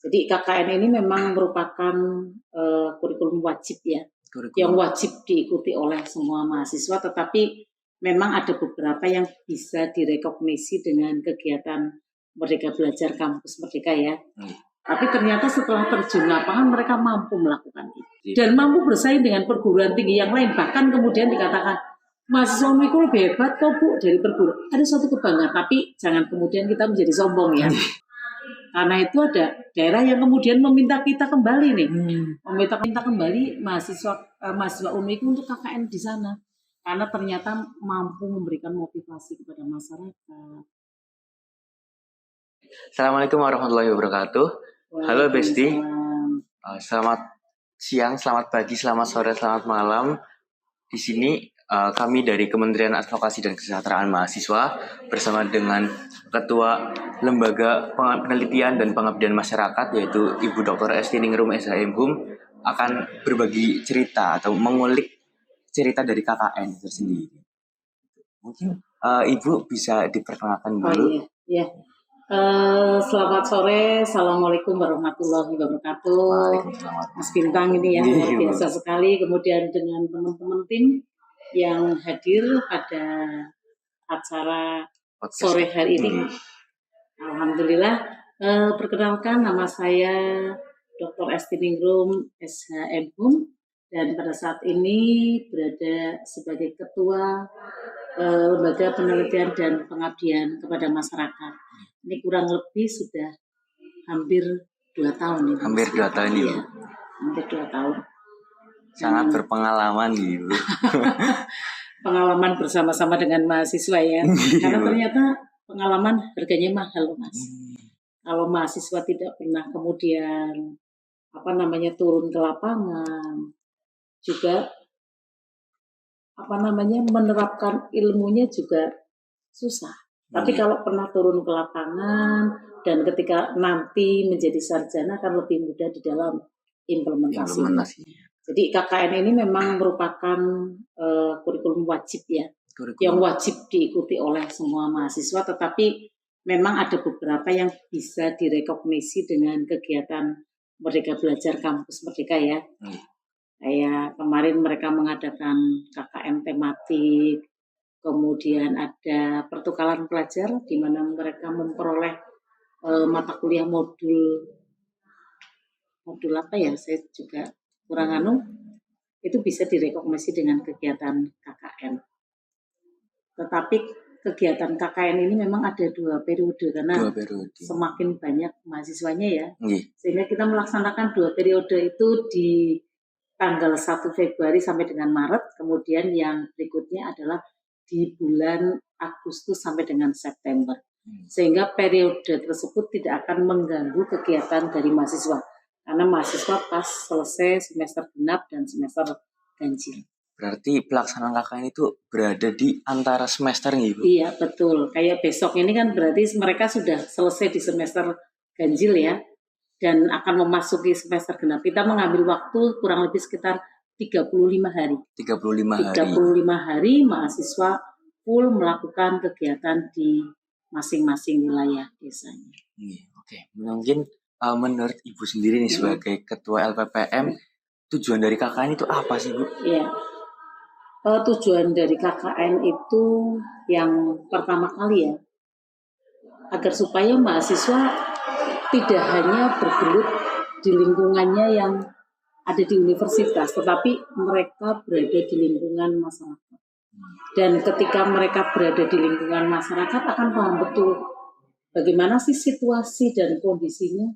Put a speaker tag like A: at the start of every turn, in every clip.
A: Jadi KKN ini memang merupakan kurikulum wajib ya, yang wajib diikuti oleh semua mahasiswa, tetapi memang ada beberapa yang bisa direkognisi dengan kegiatan Merdeka Belajar Kampus Merdeka ya. Tapi ternyata setelah terjun lapangan mereka mampu melakukan itu dan mampu bersaing dengan perguruan tinggi yang lain. Bahkan kemudian dikatakan mahasiswa itu lebih hebat kok Bu dari perguruan. Ada suatu kebanggaan, tapi jangan kemudian kita menjadi sombong ya. Karena itu ada daerah yang kemudian meminta kita kembali nih, meminta kembali mahasiswa UNI itu untuk KKN di sana. Karena ternyata mampu memberikan motivasi kepada masyarakat.
B: Assalamualaikum warahmatullahi wabarakatuh. Halo Besti. Selamat siang, selamat pagi, selamat sore, selamat malam. Di sini kami dari Kementerian Advokasi dan Kesejahteraan Mahasiswa bersama dengan Ketua Lembaga Penelitian dan Pengabdian Masyarakat yaitu Ibu Dr. Esti Ningrum SHMHum akan berbagi cerita atau mengulik cerita dari KKN itu sendiri. Mungkin Ibu bisa diperkenalkan dulu.
A: Iya. Selamat sore, Assalamualaikum warahmatullahi wabarakatuh. Mas Bintang ini ya, luar biasa sekali. Kemudian dengan teman-teman tim yang hadir pada acara sore hari ini. Alhamdulillah. Perkenalkan, nama saya Dr. Esti Ningrum SHMHum dan pada saat ini berada sebagai Ketua Lembaga Penelitian dan Pengabdian kepada Masyarakat. Ini kurang lebih sudah hampir 2 tahun.
B: Hampir 2 tahun ini.
A: Ya, hampir 2 tahun.
B: Sangat berpengalaman gitu.
A: Pengalaman bersama-sama dengan mahasiswa ya. Karena ternyata pengalaman harganya mahal, Mas. Kalau mahasiswa tidak pernah kemudian turun ke lapangan, juga menerapkan ilmunya juga susah. Tapi kalau pernah turun ke lapangan dan ketika nanti menjadi sarjana akan lebih mudah di dalam implementasi. Jadi KKN ini memang merupakan kurikulum wajib ya, yang wajib diikuti oleh semua mahasiswa. Tetapi memang ada beberapa yang bisa direkognisi dengan kegiatan Merdeka Belajar Kampus Merdeka ya. Kayak kemarin mereka mengadakan KKN tematik. Kemudian ada pertukaran pelajar di mana mereka memperoleh mata kuliah modul apa ya, saya juga kurang itu bisa direkognisi dengan kegiatan KKN. Tetapi kegiatan KKN ini memang ada 2 periode karena semakin banyak mahasiswanya ya. Sehingga kita melaksanakan 2 periode itu di tanggal 1 Februari sampai dengan Maret, kemudian yang berikutnya adalah di bulan Agustus sampai dengan September. Sehingga periode tersebut tidak akan mengganggu kegiatan dari mahasiswa. Karena mahasiswa pas selesai semester genap dan semester ganjil.
B: Berarti pelaksanaan KKN itu berada di antara semester nih, Bu?
A: Iya, betul. Kayak besok ini kan berarti mereka sudah selesai di semester ganjil ya. Dan akan memasuki semester genap. Kita mengambil waktu kurang lebih sekitar 35 hari.
B: 35
A: hari mahasiswa full melakukan kegiatan di masing-masing wilayah desanya.
B: Oke. Mungkin menurut Ibu sendiri nih sebagai Ketua LPPM, tujuan dari KKN itu apa sih, Bu?
A: Iya. Tujuan dari KKN itu yang pertama kali ya, agar supaya mahasiswa tidak hanya bergelut di lingkungannya yang ada di universitas, tetapi mereka berada di lingkungan masyarakat. Dan ketika mereka berada di lingkungan masyarakat akan paham betul bagaimana sih situasi dan kondisinya,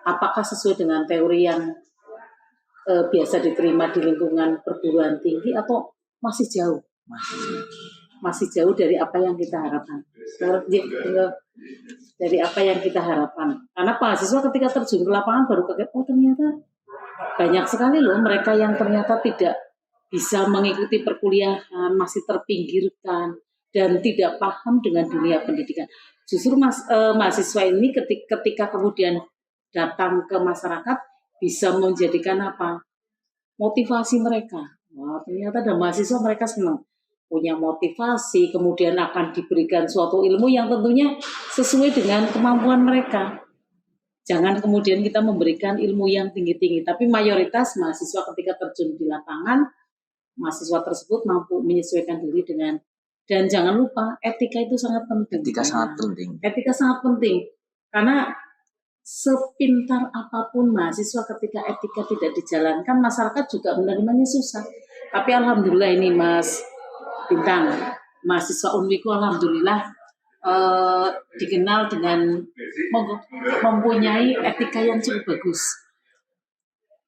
A: apakah sesuai dengan teori yang biasa diterima di lingkungan perguruan tinggi atau masih jauh dari apa yang kita harapkan. Dari apa yang kita harapkan. Karena mahasiswa ketika terjun ke lapangan baru kaget, oh ternyata banyak sekali loh mereka yang ternyata tidak bisa mengikuti perkuliahan, masih terpinggirkan dan tidak paham dengan dunia pendidikan. Justru mahasiswa ini ketika kemudian datang ke masyarakat bisa menjadikan apa? Motivasi mereka. Wah, ternyata ada mahasiswa mereka senang punya motivasi, kemudian akan diberikan suatu ilmu yang tentunya sesuai dengan kemampuan mereka. Jangan kemudian kita memberikan ilmu yang tinggi-tinggi, tapi mayoritas mahasiswa ketika terjun di lapangan, mahasiswa tersebut mampu menyesuaikan diri dengan, dan jangan lupa etika itu sangat penting.
B: Etika sangat penting.
A: Etika sangat penting, karena sepintar apapun mahasiswa ketika etika tidak dijalankan, masyarakat juga menerimanya susah. Tapi alhamdulillah ini Mas Bintang, mahasiswa Unwiku alhamdulillah dikenal dengan mempunyai etika yang cukup bagus.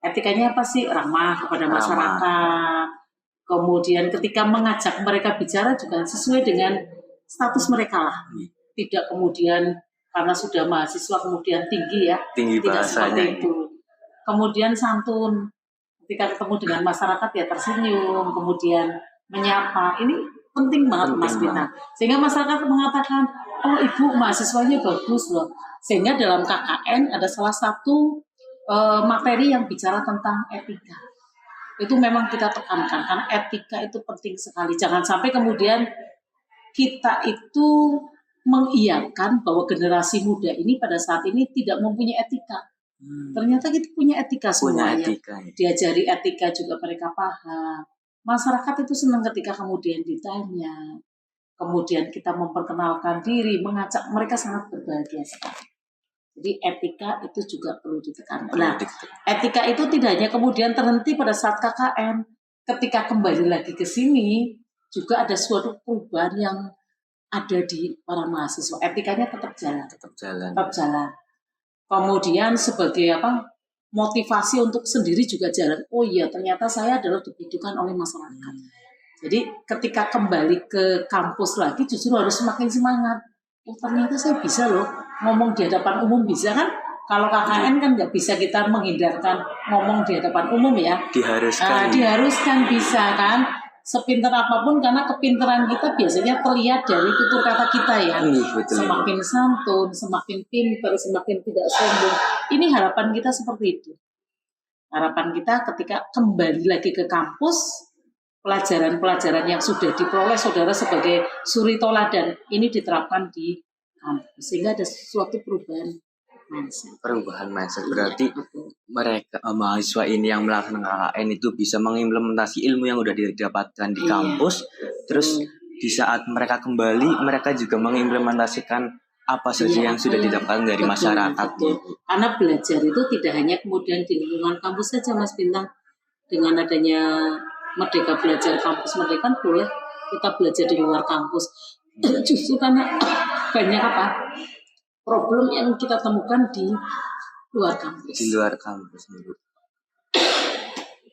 A: Etikanya apa sih? Ramah kepada masyarakat. Kemudian ketika mengajak mereka bicara juga sesuai dengan status mereka lah. Tidak kemudian karena sudah mahasiswa kemudian tinggi ya.
B: Tinggi
A: tidak
B: bahasanya.
A: Seperti itu. Kemudian santun. Ketika ketemu dengan masyarakat ya tersenyum, kemudian menyapa. Ini penting banget Mas Bintang. Sehingga masyarakat mengatakan, oh ibu mahasiswanya bagus loh. Sehingga dalam KKN ada salah satu materi yang bicara tentang etika. Itu memang kita tekankan, karena etika itu penting sekali. Jangan sampai kemudian kita itu mengiyakan bahwa generasi muda ini pada saat ini tidak mempunyai etika. Ternyata kita punya etika semuanya. Diajari etika juga mereka paham. Masyarakat itu senang ketika kemudian ditanya, kemudian kita memperkenalkan diri, mengajak, mereka sangat berbahagia sekali. Jadi etika itu juga perlu ditekankan. Nah, etika itu tidak hanya kemudian terhenti pada saat KKN. Ketika kembali lagi ke sini, juga ada suatu perubahan yang ada di para mahasiswa. Etikanya tetap jalan. Tetap jalan. Kemudian sebagai motivasi untuk sendiri juga jalan. Oh iya, ternyata saya adalah dibutuhkan oleh masyarakat. Jadi ketika kembali ke kampus lagi justru harus semakin semangat. Oh ternyata saya bisa loh ngomong di hadapan umum, bisa kan? Kalau KKN kan nggak bisa kita menghindarkan ngomong di hadapan umum ya. Diharuskan bisa kan? Sepintar apapun, karena kepintaran kita biasanya terlihat dari tutur kata kita ya. Semakin santun, semakin pintar, semakin tidak sombong. Ini harapan kita seperti itu. Harapan kita ketika kembali lagi ke kampus, pelajaran-pelajaran yang sudah diperoleh saudara sebagai suri toladan ini diterapkan di kampus, sehingga ada suatu perubahan mindset. Berarti
B: mereka mahasiswa ini yang melaksanakan KKN itu bisa mengimplementasi ilmu yang sudah didapatkan di kampus. Terus di saat mereka kembali, mereka juga mengimplementasikan apa saja yang sudah didapatkan dari masyarakat.
A: Karena belajar itu tidak hanya kemudian di lingkungan kampus saja Mas Bintang. Dengan adanya Merdeka Belajar Kampus Merdeka, boleh kita belajar di luar kampus. Justru karena banyak problem yang kita temukan di luar kampus.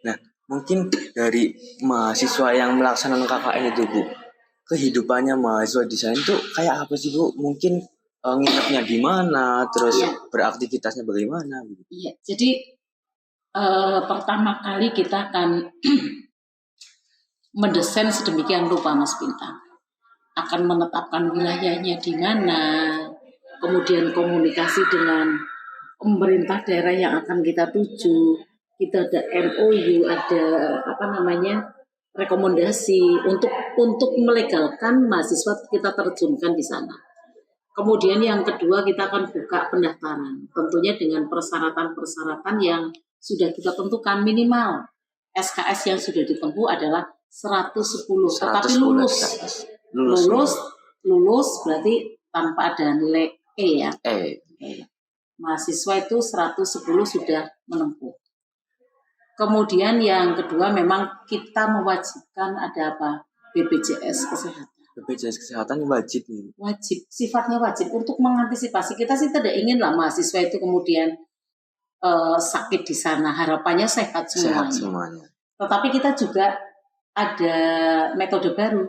B: Nah, mungkin dari mahasiswa yang melaksanakan KKN itu Bu, kehidupannya mahasiswa di sana itu kayak apa sih Bu? Mungkin nginepnya di mana, terus beraktivitasnya bagaimana?
A: Iya, jadi pertama kali kita akan mendesain sedemikian rupa Mas Bintang. Akan menetapkan wilayahnya di mana, kemudian komunikasi dengan pemerintah daerah yang akan kita tuju. Kita ada MOU, ada rekomendasi untuk melegalkan mahasiswa kita terjunkan di sana. Kemudian yang kedua kita akan buka pendaftaran, tentunya dengan persyaratan-persyaratan yang sudah kita tentukan. Minimal SKS yang sudah ditempuh adalah 110, tetapi lulus berarti tanpa ada nilai E ya. Mahasiswa itu 110 sudah menempuh. Kemudian yang kedua memang kita mewajibkan ada BPJS Kesehatan.
B: BPJS Kesehatan wajib,
A: sifatnya wajib untuk mengantisipasi. Kita sih tidak ingin lah mahasiswa itu kemudian sakit di sana. Harapannya sehat semuanya. Tetapi kita juga ada metode baru,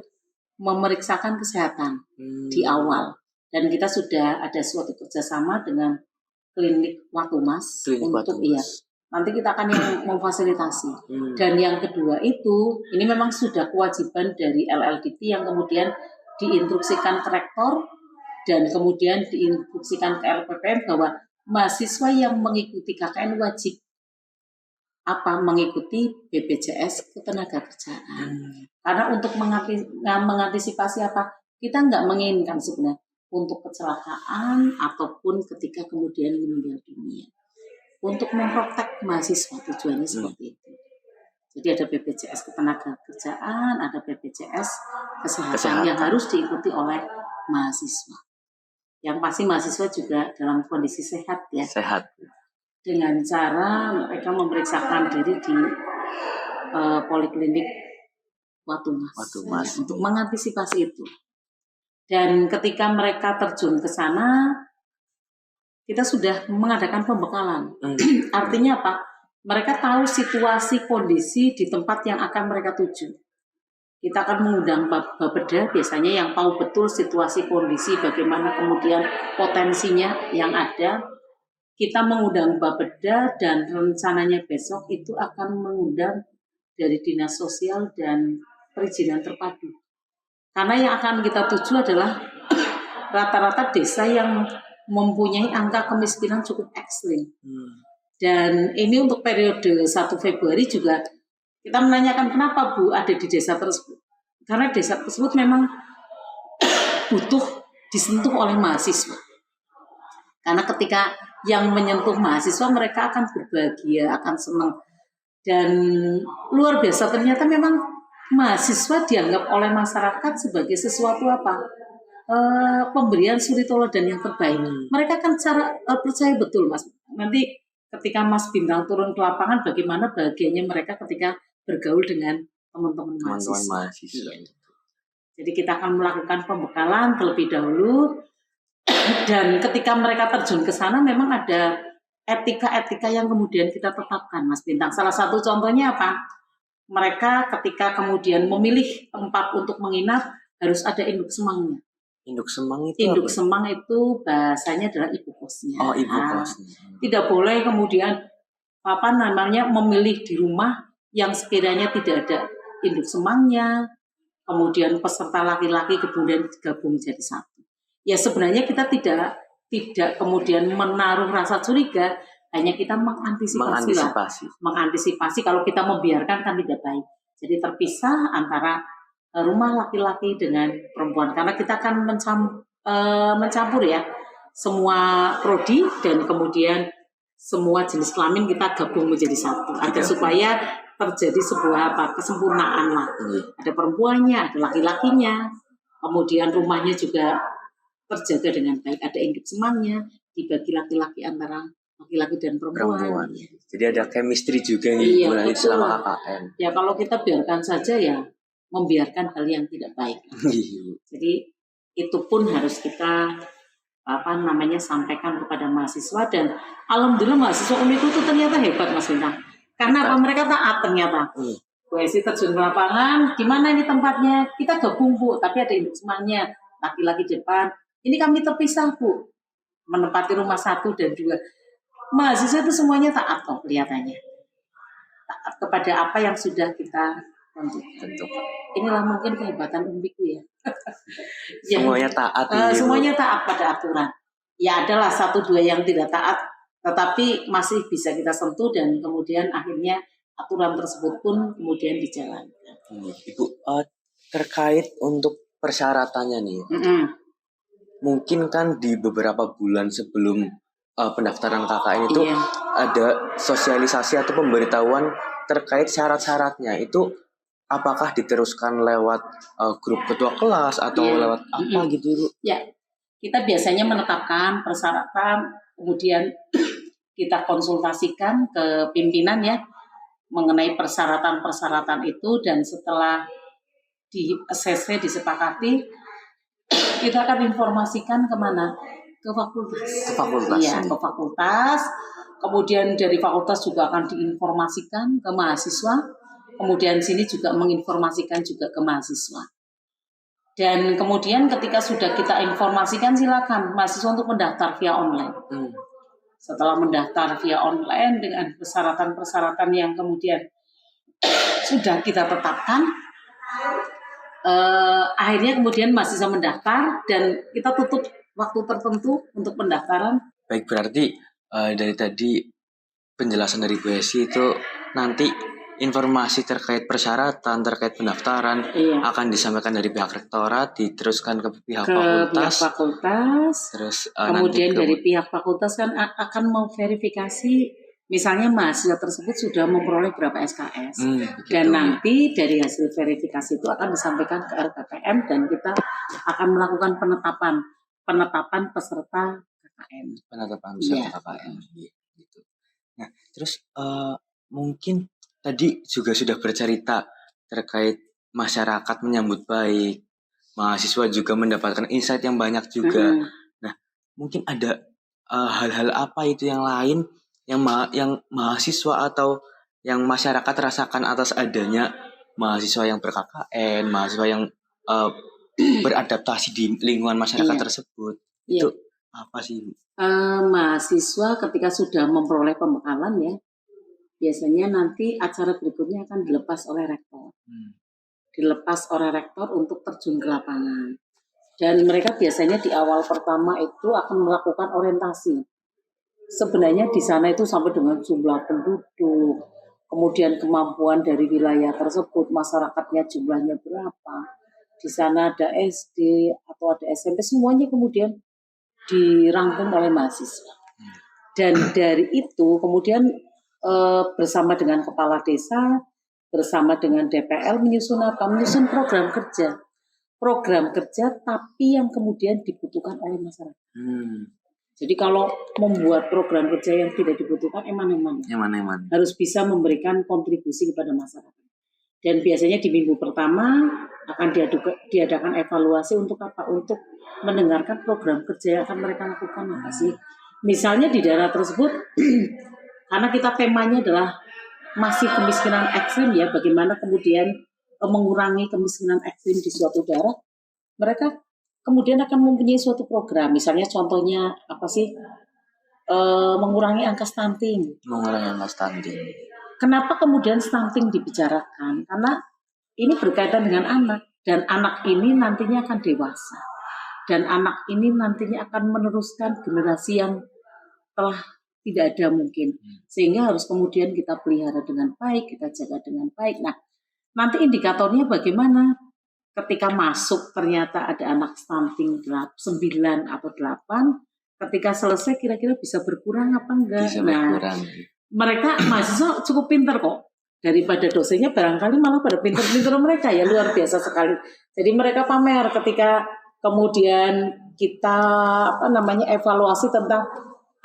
A: memeriksakan kesehatan di awal. Dan kita sudah ada suatu kerjasama dengan klinik Watumas untuk nanti kita akan yang memfasilitasi. Dan yang kedua itu, ini memang sudah kewajiban dari LLDT yang kemudian diinstruksikan ke rektor dan kemudian diinstruksikan ke LPPM bahwa mahasiswa yang mengikuti KKN wajib mengikuti BPJS Ketenagakerjaan. Karena untuk mengantisipasi kita nggak menginginkan sebenarnya untuk kecelakaan ataupun ketika kemudian meninggal dunia. Untuk memprotek mahasiswa tujuannya seperti itu. Jadi ada BPJS Ketenagakerjaan, ada BPJS Kesehatan yang harus diikuti oleh mahasiswa. Yang pasti mahasiswa juga dalam kondisi sehat ya.
B: Sehat.
A: Dengan cara mereka memeriksakan diri di poliklinik Watu Mas untuk mengantisipasi itu. Dan ketika mereka terjun ke sana, kita sudah mengadakan pembekalan. Artinya apa? Mereka tahu situasi kondisi di tempat yang akan mereka tuju. Kita akan mengundang Bapeda biasanya yang tahu betul situasi kondisi, bagaimana kemudian potensinya yang ada. Kita mengundang Bapeda dan rencananya besok itu akan mengundang dari Dinas Sosial dan Perizinan Terpadu. Karena yang akan kita tuju adalah rata-rata desa yang mempunyai angka kemiskinan cukup ekstrim. Dan ini untuk periode 1 Februari juga kita menanyakan kenapa Bu ada di desa tersebut. Karena desa tersebut memang butuh disentuh oleh mahasiswa. Karena ketika yang menyentuh mahasiswa mereka akan berbahagia, akan senang. Dan luar biasa ternyata memang mahasiswa dianggap oleh masyarakat sebagai sesuatu apa? Pemberian suri toladan yang terbaik. Mereka kan percaya betul Mas. Nanti ketika Mas Bintang turun ke lapangan, bagaimana bahagianya mereka ketika bergaul dengan teman-teman mahasiswa. Jadi kita akan melakukan pembekalan terlebih dahulu, dan ketika mereka terjun ke sana memang ada etika-etika yang kemudian kita tetapkan, Mas Bintang. Salah satu contohnya apa? Mereka ketika kemudian memilih tempat untuk menginap harus ada induk semangnya.
B: Induk semang itu
A: induk semang itu bahasanya adalah ibu kosnya.
B: Oh, ibu kosnya.
A: Tidak boleh kemudian memilih di rumah yang sekiranya tidak ada induk semangnya, kemudian peserta laki-laki kemudian gabung jadi satu. Ya sebenarnya kita tidak kemudian menaruh rasa curiga, hanya kita mengantisipasi kalau kita membiarkan kan tidak baik. Jadi terpisah antara rumah laki-laki dengan perempuan, karena kita akan mencampur ya semua prodi dan kemudian semua jenis kelamin kita gabung menjadi satu agar supaya terjadi sebuah kesempurnaan lah. Ada perempuannya, ada laki-lakinya, kemudian rumahnya juga terjaga dengan baik, ada induk semangnya, dibagi laki-laki antara laki-laki dan perempuan.
B: Jadi ada chemistry juga nih selama KKN.
A: Ya kalau kita biarkan saja ya membiarkan hal yang tidak baik. Jadi itu pun harus kita sampaikan kepada mahasiswa, dan alhamdulillah mahasiswa UNIKU itu ternyata hebat Mas Bintang. Karena mereka taat ternyata. Koalisi terjun ke lapangan, gimana ini tempatnya? Kita gabung Bu, tapi ada induk semangnya, laki-laki depan. Ini kami terpisah Bu, menempati rumah 1 dan 2. Mahasiswa itu semuanya taat kok kelihatannya. Taat kepada apa yang sudah kita tentukan. Inilah mungkin kehebatan UNIKU ya.
B: Semuanya taat.
A: Semuanya taat pada aturan. Ya adalah 1-2 yang tidak taat, tetapi masih bisa kita sentuh dan kemudian akhirnya aturan tersebut pun kemudian dijalankan.
B: Ibu, terkait untuk persyaratannya nih, mungkin kan di beberapa bulan sebelum pendaftaran KKN itu ada sosialisasi atau pemberitahuan terkait syarat-syaratnya. Itu apakah diteruskan lewat grup ketua kelas atau lewat apa gitu Bu?
A: Ya, kita biasanya menetapkan persyaratan, kemudian kita konsultasikan ke pimpinan ya mengenai persyaratan-persyaratan itu, dan setelah di-ACC disepakati, kita akan informasikan kemana? Ke fakultas. Iya, ke fakultas. Kemudian dari fakultas juga akan diinformasikan ke mahasiswa. Kemudian sini juga menginformasikan juga ke mahasiswa. Dan kemudian ketika sudah kita informasikan, silakan mahasiswa untuk mendaftar via online. Setelah mendaftar via online dengan persyaratan-persyaratan yang kemudian sudah kita tetapkan, akhirnya kemudian mahasiswa mendaftar dan kita tutup waktu tertentu untuk pendaftaran.
B: Baik, berarti dari tadi penjelasan dari Bu Esi itu nanti informasi terkait persyaratan, terkait pendaftaran akan disampaikan dari pihak rektorat, diteruskan ke pihak fakultas.
A: Terus kemudian dari pihak fakultas kan akan mau verifikasi, misalnya mahasiswa tersebut sudah memperoleh berapa SKS. Dan nanti dari hasil verifikasi itu akan disampaikan ke RKKM dan kita akan melakukan penetapan peserta KKN.
B: Penetapan peserta KKN. Gitu. Nah, terus mungkin tadi juga sudah bercerita terkait masyarakat menyambut baik, mahasiswa juga mendapatkan insight yang banyak juga. Nah, mungkin ada hal-hal apa itu yang lain yang mahasiswa atau yang masyarakat rasakan atas adanya mahasiswa yang ber-KKN, mahasiswa yang beradaptasi di lingkungan masyarakat tersebut. Itu apa sih?
A: Mahasiswa ketika sudah memperoleh pembekalan ya, biasanya nanti acara berikutnya akan dilepas oleh rektor. Untuk terjun ke lapangan. Dan mereka biasanya di awal pertama itu akan melakukan orientasi. Sebenarnya di sana itu sampai dengan jumlah penduduk, kemudian kemampuan dari wilayah tersebut, masyarakatnya jumlahnya berapa. Di sana ada SD atau ada SMP, semuanya kemudian dirangkum oleh mahasiswa. Dan dari itu kemudian bersama dengan kepala desa, bersama dengan DPL menyusun program kerja tapi yang kemudian dibutuhkan oleh masyarakat. Jadi kalau membuat program kerja yang tidak dibutuhkan eman-eman. Harus bisa memberikan kontribusi kepada masyarakat. Dan biasanya di minggu pertama akan diadakan evaluasi untuk apa? Untuk mendengarkan program kerja yang akan mereka lakukan apa sih. Misalnya di daerah tersebut, karena kita temanya adalah masih kemiskinan ekstrim ya, bagaimana kemudian mengurangi kemiskinan ekstrim di suatu daerah, mereka kemudian akan mempunyai suatu program, misalnya contohnya apa sih, mengurangi angka stunting. Kenapa kemudian stunting dibicarakan? Karena ini berkaitan dengan anak, dan anak ini nantinya akan dewasa. Dan anak ini nantinya akan meneruskan generasi yang telah tidak ada mungkin. Sehingga harus kemudian kita pelihara dengan baik, kita jaga dengan baik. Nah, nanti indikatornya bagaimana? Ketika masuk ternyata ada anak stunting 9 atau 8, ketika selesai kira-kira bisa berkurang apa enggak? Mereka mahasiswa cukup pintar kok. Daripada dosennya barangkali malah pada pintar-pintar mereka ya, luar biasa sekali. Jadi mereka pamer ketika kemudian kita evaluasi tentang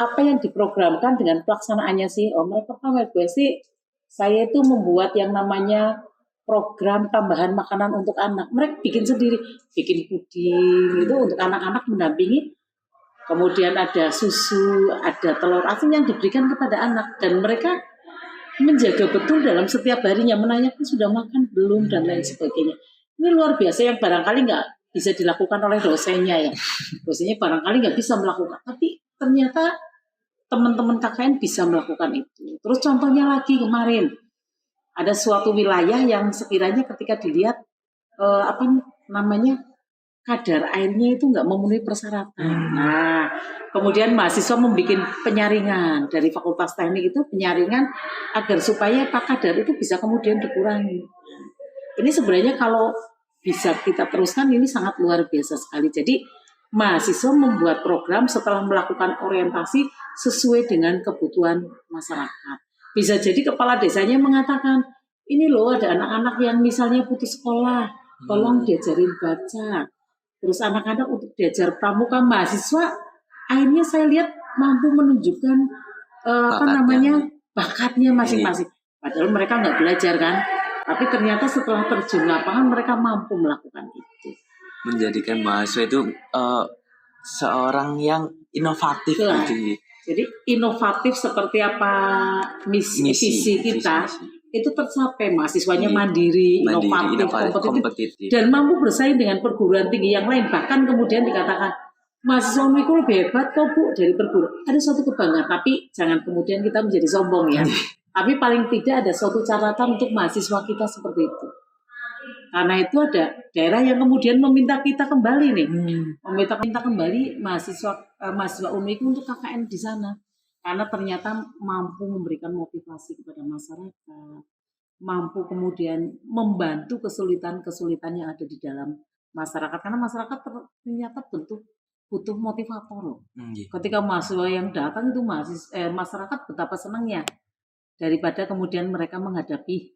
A: apa yang diprogramkan dengan pelaksanaannya sih. Oh, mereka pamer, gue sih saya itu membuat yang namanya program tambahan makanan untuk anak. Mereka bikin sendiri, bikin puding itu untuk anak-anak mendampingi. Kemudian ada susu, ada telur asin yang diberikan kepada anak, dan mereka menjaga betul dalam setiap harinya, menanyakan sudah makan belum dan lain sebagainya. Ini luar biasa yang barangkali nggak bisa dilakukan oleh dosennya ya. Dosennya barangkali nggak bisa melakukan, tapi ternyata teman-teman KKN bisa melakukan itu. Terus contohnya lagi kemarin ada suatu wilayah yang sekiranya ketika dilihat kadar airnya itu nggak memenuhi persyaratan. Nah, kemudian mahasiswa membuat penyaringan dari Fakultas Teknik itu, penyaringan agar supaya kadar itu bisa kemudian dikurangi. Ini sebenarnya kalau bisa kita teruskan ini sangat luar biasa sekali. Jadi mahasiswa membuat program setelah melakukan orientasi sesuai dengan kebutuhan masyarakat. Bisa jadi kepala desanya mengatakan, ini loh ada anak-anak yang misalnya putus sekolah, tolong diajarin baca. Terus anak-anak untuk diajar pramuka, mahasiswa akhirnya saya lihat mampu menunjukkan bakatnya masing-masing. Padahal mereka nggak belajar kan, tapi ternyata setelah terjun lapangan mereka mampu melakukan itu.
B: Menjadikan mahasiswa itu seorang yang inovatif gitu.
A: Jadi inovatif seperti apa visi kita. Itu tercapai, mahasiswanya mandiri, inovatif, kompetitif, dan mampu bersaing dengan perguruan tinggi yang lain. Bahkan kemudian dikatakan, mahasiswa UNIKU lebih hebat kok Bu dari perguruan. Ada suatu kebanggaan, tapi jangan kemudian kita menjadi sombong ya. Tapi paling tidak ada suatu catatan untuk mahasiswa kita seperti itu. Karena itu ada daerah yang kemudian meminta kita kembali nih, meminta kembali mahasiswa UNIKU untuk KKN di sana. Karena ternyata mampu memberikan motivasi kepada masyarakat, mampu kemudian membantu kesulitan-kesulitan yang ada di dalam masyarakat, karena masyarakat ternyata butuh motivator loh. Ketika mahasiswa yang datang itu masyarakat betapa senangnya daripada kemudian mereka menghadapi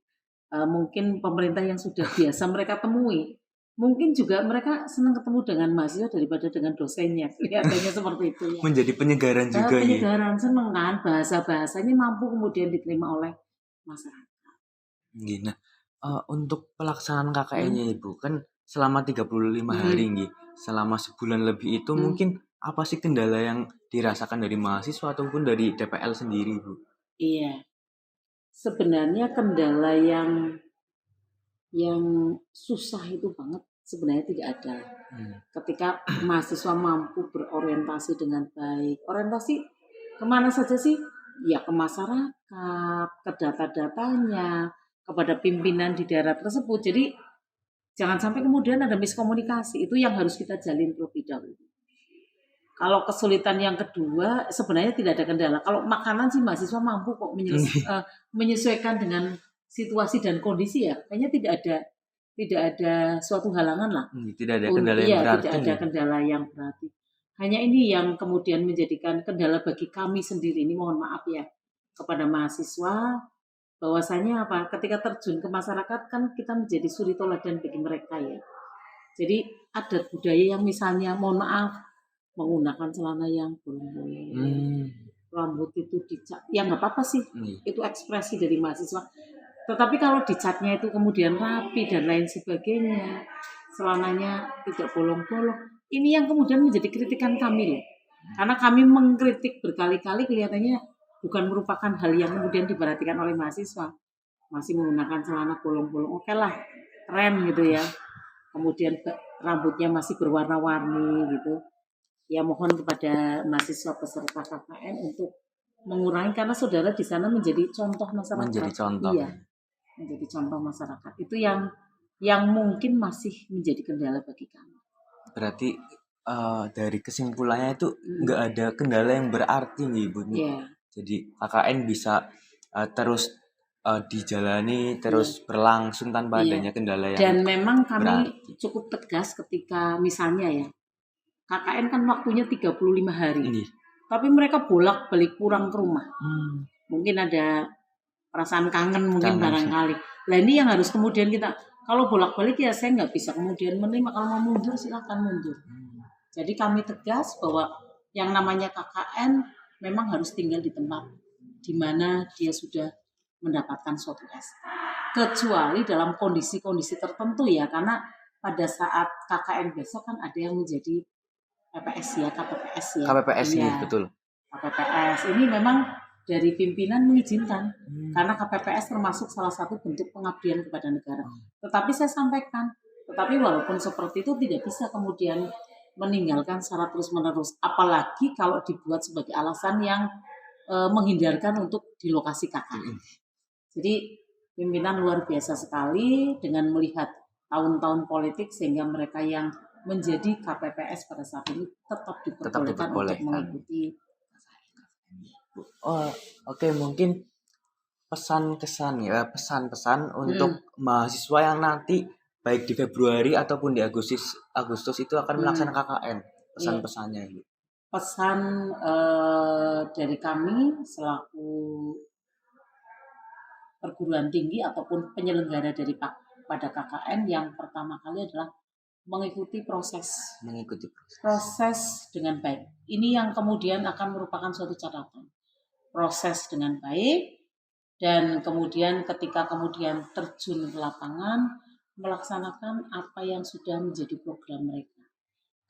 A: mungkin pemerintah yang sudah biasa mereka temui. Mungkin juga mereka senang ketemu dengan mahasiswa daripada dengan dosennya. Kelihatannya seperti itu ya.
B: Menjadi penyegaran juga.
A: Penyegaran, seneng kan, bahasa-bahasanya mampu kemudian diterima oleh masyarakat.
B: Nah, untuk pelaksanaan KKN-nya Ibu, kan selama 35 hari nih, selama sebulan lebih itu mungkin apa sih kendala yang dirasakan dari mahasiswa ataupun dari DPL sendiri, Bu?
A: Iya. Sebenarnya kendala yang susah itu banget sebenarnya tidak ada. Ketika mahasiswa mampu berorientasi dengan baik. Orientasi kemana saja sih? Ya ke masyarakat, ke data-datanya, kepada pimpinan di daerah tersebut. Jadi jangan sampai kemudian ada miskomunikasi. Itu yang harus kita jalin terlebih dahulu. Kalau kesulitan yang kedua sebenarnya tidak ada kendala. Kalau makanan sih mahasiswa mampu kok menyesuaikan dengan situasi dan kondisi ya. Kayaknya tidak ada suatu halangan lah.
B: Tidak ada kendala yang berarti.
A: Tidak ada kendala yang berarti. Hanya ini yang kemudian menjadikan kendala bagi kami sendiri. Ini mohon maaf ya kepada mahasiswa, bahwasanya apa? Ketika terjun ke masyarakat kan kita menjadi suri toladan bagi mereka ya. Jadi adat budaya yang misalnya mohon maaf menggunakan celana yang bolong-bolong, rambut itu dicat, ya nggak apa-apa sih, itu ekspresi dari mahasiswa. Tetapi kalau dicatnya itu kemudian rapi dan lain sebagainya, celananya tidak bolong-bolong, ini yang kemudian menjadi kritikan kami loh. Karena kami mengkritik berkali-kali, kelihatannya bukan merupakan hal yang kemudian diperhatikan oleh mahasiswa. Masih menggunakan celana bolong-bolong, oke lah, keren gitu ya. Kemudian rambutnya masih berwarna-warni gitu. Ya mohon kepada mahasiswa peserta KKN untuk mengurangi, karena saudara di sana menjadi contoh masyarakat.
B: Menjadi contoh.
A: Iya, menjadi contoh masyarakat. Itu yang mungkin masih menjadi kendala bagi kami.
B: Berarti dari kesimpulannya itu nggak ada kendala yang berarti nih Ibu.
A: Yeah.
B: Jadi KKN bisa terus dijalani, terus berlangsung tanpa adanya kendala yang
A: dan memang kami
B: berarti.
A: Cukup tegas ketika misalnya ya KKN kan waktunya 35 hari. Tapi mereka bolak-balik pulang ke rumah. Mungkin ada perasaan kangen mungkin barangkali. Nah ini yang harus kemudian kita, kalau bolak-balik ya saya nggak bisa kemudian menerima. Kalau mau mundur silakan mundur. Jadi kami tegas bahwa yang namanya KKN memang harus tinggal di tempat di mana dia sudah mendapatkan suatu SK. Kecuali dalam kondisi-kondisi tertentu ya, karena pada saat KKN besok kan ada yang menjadi KPPS ya.
B: KPPS ini betul.
A: KPPS ini memang dari pimpinan mengizinkan karena KPPS termasuk salah satu bentuk pengabdian kepada negara. Tetapi saya sampaikan, walaupun seperti itu tidak bisa kemudian meninggalkan secara terus-menerus, apalagi kalau dibuat sebagai alasan yang menghindarkan untuk di lokasi KKN. Jadi pimpinan luar biasa sekali dengan melihat tahun-tahun politik sehingga mereka yang menjadi KPPS pada saat ini tetap diperbolehkan untuk mengikuti.
B: Oke, mungkin pesan-pesan untuk mahasiswa yang nanti baik di Februari ataupun di Agustus itu akan melaksanakan KKN. Pesan-pesannya ini.
A: Pesan dari kami selaku perguruan tinggi ataupun penyelenggara pada KKN yang pertama kali adalah mengikuti proses dengan baik. Ini yang kemudian akan merupakan suatu catatan. Proses dengan baik dan kemudian ketika kemudian terjun ke lapangan melaksanakan apa yang sudah menjadi program mereka.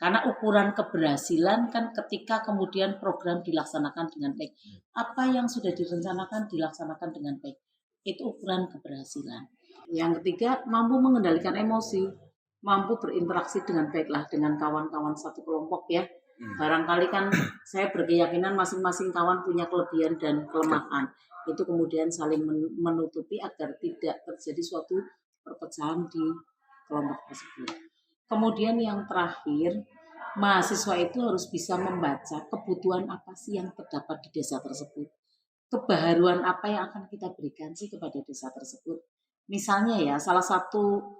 A: Karena ukuran keberhasilan kan ketika kemudian program dilaksanakan dengan baik. Apa yang sudah direncanakan dilaksanakan dengan baik. Itu ukuran keberhasilan. Yang ketiga, mampu mengendalikan emosi. Mampu berinteraksi dengan baiklah dengan kawan-kawan satu kelompok ya. Barangkali kan saya berkeyakinan masing-masing kawan punya kelebihan dan kelemahan. Itu kemudian saling menutupi agar tidak terjadi suatu perpecahan di kelompok tersebut. Kemudian yang terakhir, mahasiswa itu harus bisa membaca kebutuhan apa sih yang terdapat di desa tersebut. Kebaharuan apa yang akan kita berikan sih kepada desa tersebut. misalnya ya salah satu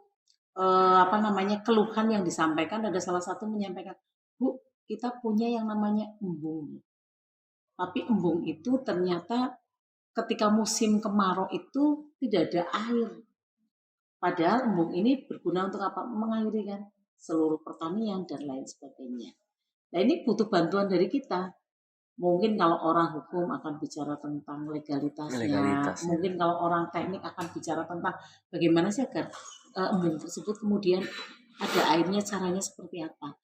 A: keluhan yang disampaikan, ada salah satu menyampaikan, Bu, kita punya yang namanya embung. Tapi embung itu ternyata ketika musim kemarau itu tidak ada air. Padahal embung ini berguna untuk apa? Mengairi kan seluruh pertanian dan lain sebagainya. Nah ini butuh bantuan dari kita. Mungkin kalau orang hukum akan bicara tentang legalitasnya. Mungkin kalau orang teknik akan bicara tentang bagaimana sih agar embung tersebut kemudian ada airnya, caranya seperti apa.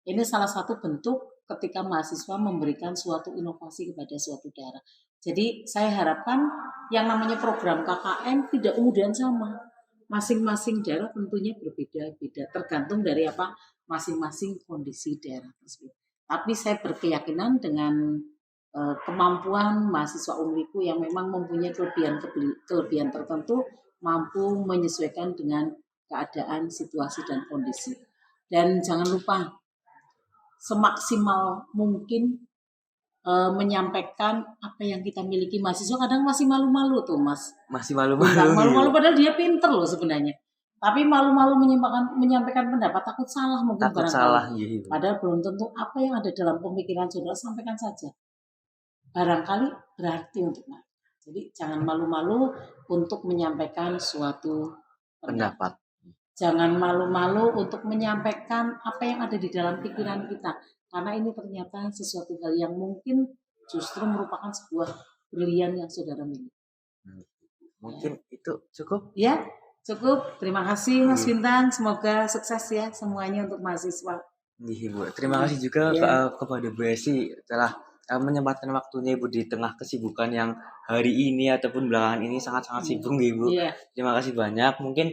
A: Ini salah satu bentuk ketika mahasiswa memberikan suatu inovasi kepada suatu daerah. Jadi saya harapkan yang namanya program KKN tidak kemudian sama. Masing-masing daerah tentunya berbeda-beda, tergantung dari apa masing-masing kondisi daerah tersebut. Tapi saya berkeyakinan dengan kemampuan mahasiswa Unwiku yang memang mempunyai kelebihan tertentu, mampu menyesuaikan dengan keadaan, situasi, dan kondisi. Dan jangan lupa semaksimal mungkin menyampaikan apa yang kita miliki. Mahasiswa kadang masih malu-malu tuh, Mas.
B: Masih malu-malu.
A: Malu-malu padahal dia pinter loh sebenarnya. Tapi malu-malu menyampaikan pendapat, takut salah mungkin.
B: Takut salah, gitu.
A: Padahal belum tentu apa yang ada dalam pemikiran saudara, sampaikan saja. Barangkali berarti untuk mereka. Jadi jangan malu-malu untuk menyampaikan suatu pendapat. Jangan malu-malu untuk menyampaikan apa yang ada di dalam pikiran kita. Karena ini ternyata sesuatu hal yang mungkin justru merupakan sebuah brilian yang saudara miliki.
B: Mungkin itu cukup?
A: Ya, cukup. Terima kasih Mas Bintang. Semoga sukses ya semuanya untuk mahasiswa.
B: Ibu. Terima kasih juga kepada Bu Esi telah menyempatkan waktunya Ibu di tengah kesibukan yang hari ini ataupun belakangan ini sangat-sangat sibuk Ibu. Terima kasih banyak. Mungkin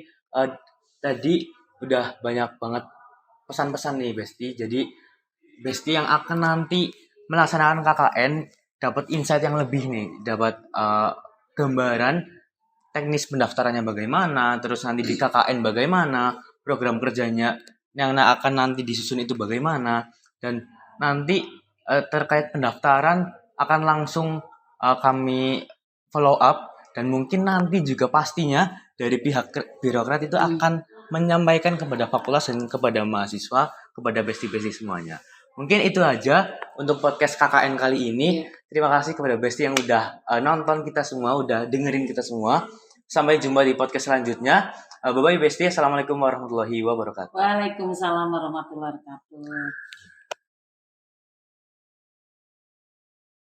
B: tadi udah banyak banget pesan-pesan nih Besti. Jadi Besti yang akan nanti melaksanakan KKN dapat insight yang lebih nih, dapat gambaran teknis pendaftarannya bagaimana, terus nanti di KKN bagaimana, program kerjanya yang akan nanti disusun itu bagaimana, dan nanti terkait pendaftaran akan langsung kami follow up, dan mungkin nanti juga pastinya dari pihak birokrat itu akan menyampaikan kepada fakultas dan kepada mahasiswa, kepada besti-besti semuanya. Mungkin itu aja untuk podcast KKN kali ini. Terima kasih kepada Besti yang udah nonton kita semua, udah dengerin kita semua. Sampai jumpa di podcast selanjutnya. Bye-bye Besti. Assalamualaikum warahmatullahi wabarakatuh.
A: Waalaikumsalam warahmatullahi wabarakatuh.